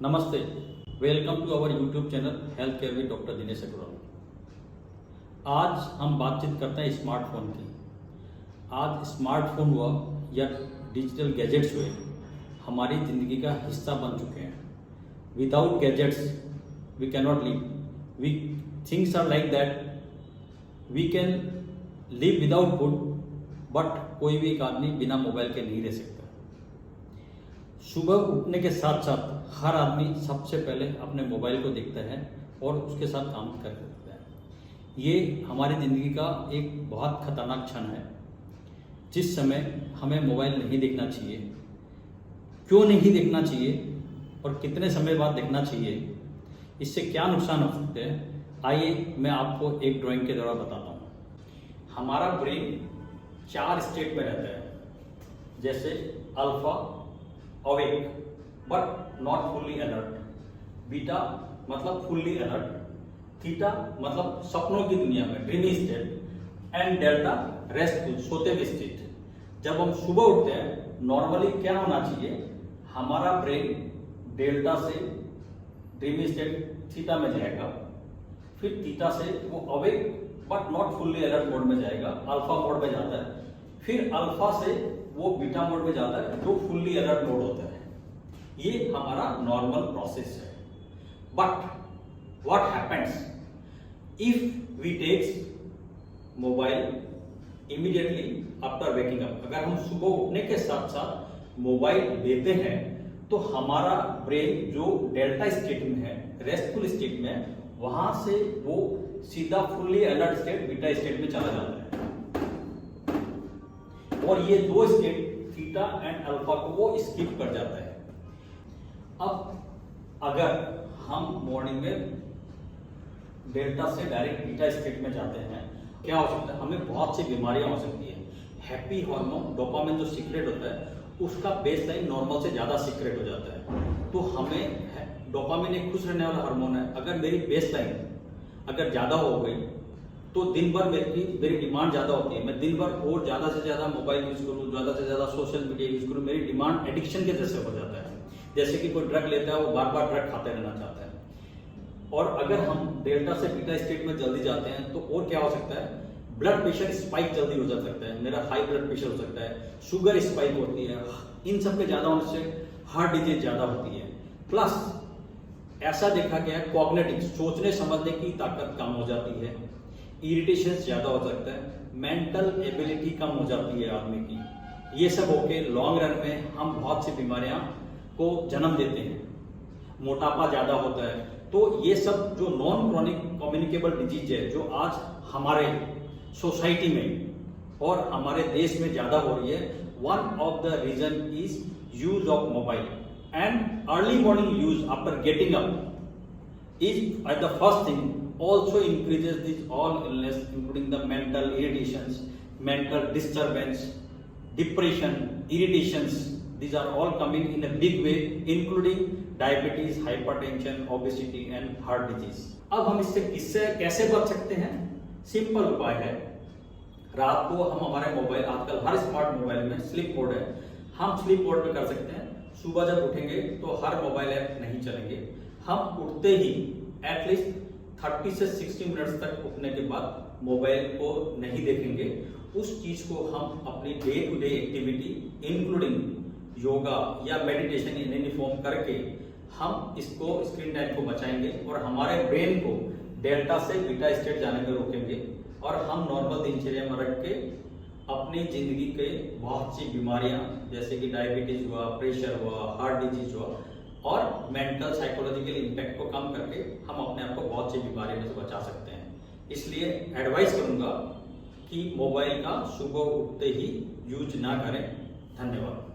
नमस्ते, welcome to our YouTube channel health care with doctor Dinesh Agrawal. आज हम बातचीत करते हैं स्मार्टफोन की। आज स्मार्टफोन हुआ या डिजिटल गैजेट्स हुए हमारी ज़िंदगी का हिस्सा बन चुके हैं। Without gadgets we can not live. We things are like that we can live without food, but कोई भी एक आदमी बिना मोबाइल के नहीं रह सकता। सुबह उठने के साथ साथ हर आदमी सबसे पहले अपने मोबाइल को देखता है और उसके साथ काम करता है। ये हमारी ज़िंदगी का एक बहुत खतरनाक क्षण है, जिस समय हमें मोबाइल नहीं देखना चाहिए। क्यों नहीं देखना चाहिए और कितने समय बाद देखना चाहिए, इससे क्या नुकसान हो सकते हैं, आइए मैं आपको एक ड्राइंग के द्वारा बताता हूँ। हमारा ब्रेन 4 स्टेट में रहता है, जैसे alpha awake but not fully alert, beta मतलब फुल्ली अलर्ट, थीटा मतलब सपनों की दुनिया में dreamy state, and delta restful सोते हुए स्टेट। जब हम सुबह उठते हैं नॉर्मली क्या होना चाहिए, हमारा ब्रेन डेल्टा से ड्रीमी स्टेट थीटा में जाएगा, फिर थीटा से वो awake but not fully alert mode में जाएगा, अल्फा मोड में जाता है, फिर अल्फा से वो बीटा मोड में जाता है जो फुल्ली अलर्ट मोड होता है। ये हमारा नॉर्मल प्रोसेस है। But what happens if we takes mobile immediately after waking up. अगर हम सुबह उठने के साथ साथ मोबाइल लेते हैं तो हमारा ब्रेन जो डेल्टा स्टेट में है, रेस्टफुल स्टेट में है, वहां से वो सीधा fully alert state beta state में चला जाता है। और ये 2 स्टेट थीटा एंड अल्फा को वो स्किप कर जाता है। अब अगर हम मॉर्निंग में डेल्टा से डायरेक्ट बीटा स्टेट में जाते हैं, क्या हो सकता है, हमें बहुत सी बीमारियां हो सकती है। हैप्पी हार्मोन डोपामिन जो सीक्रेट होता है उसका बेस लाइन नॉर्मल से ज्यादा सीक्रेट हो जाता है। तो हमें डोपामिन एक खुश रहने वाला हार्मोन है, अगर मेरी बेस लाइन अगर ज्यादा हो गई तो दिन भर मेरी डिमांड ज्यादा होती है। मैं दिन भर और ज्यादा से ज्यादा मोबाइल यूज करूँ, ज्यादा से ज्यादा सोशल मीडिया यूज करूँ, मेरी डिमांड एडिक्शन के जैसे हो जाता है। जैसे कि कोई ड्रग लेता है वो बार बार ड्रग खाते रहना चाहता है। और अगर हम डेल्टा से बीटा स्टेट में जल्दी जाते हैं तो और क्या हो सकता है, ब्लड प्रेशर स्पाइक जल्दी हो जा सकता है, मेरा हाई ब्लड प्रेशर हो सकता है, शुगर स्पाइक होती है। इन सब के ज्यादा होने से हार्ट डिजीज ज्यादा होती है। प्लस ऐसा देखा गया है कॉग्निटिव सोचने समझने की ताकत कम हो जाती है, इरिटेशन ज्यादा हो सकता है, मेंटल एबिलिटी कम हो जाती है आदमी की। ये सब होके लॉन्ग रन में हम बहुत सी बीमारियां को जन्म देते हैं, मोटापा ज्यादा होता है। तो ये सब जो नॉन क्रॉनिक कम्युनिकेबल डिजीज है जो आज हमारे सोसाइटी में और हमारे देश में ज्यादा हो रही है, one of the reason is use of mobile and early morning use after getting up is at the first thing also increases these all illness including the mental irritations, mental disturbance, depression, irritations. These are all coming in a big way including diabetes, hypertension, obesity and heart disease. अब हम इससे कैसे बच सकते हैं? Simple उपाय है, रात को हम हमारे मोबाइल, आजकल हर स्मार्ट मोबाइल में स्लीप मोड है, हम स्लीप मोड में कर सकते हैं। सुबह जब उठेंगे तो हर मोबाइल ऐप नहीं चलेंगे, हम उठते ही एटलीस्ट 30 से 60 मिनट्स तक उठने के बाद मोबाइल को नहीं देखेंगे। उस चीज को हम अपनी day to day activity including yoga या मेडिटेशन इन एनी फॉर्म करके हम इसको स्क्रीन टाइम को बचाएंगे और हमारे ब्रेन को डेल्टा से बीटा स्टेट जाने में रोकेंगे और हम नॉर्मल दिनचर्या में रख के अपनी जिंदगी के बहुत सी बीमारियां जैसे कि डायबिटीज हुआ, प्रेशर हुआ, हार्ट डिजीज हुआ और मेंटल साइकोलॉजिकल इम्पैक्ट को कम करके हम अपने आप को बहुत सी बीमारियों में से बचा सकते हैं। इसलिए एडवाइस करूंगा कि मोबाइल का सुबह उठते ही यूज ना करें। धन्यवाद।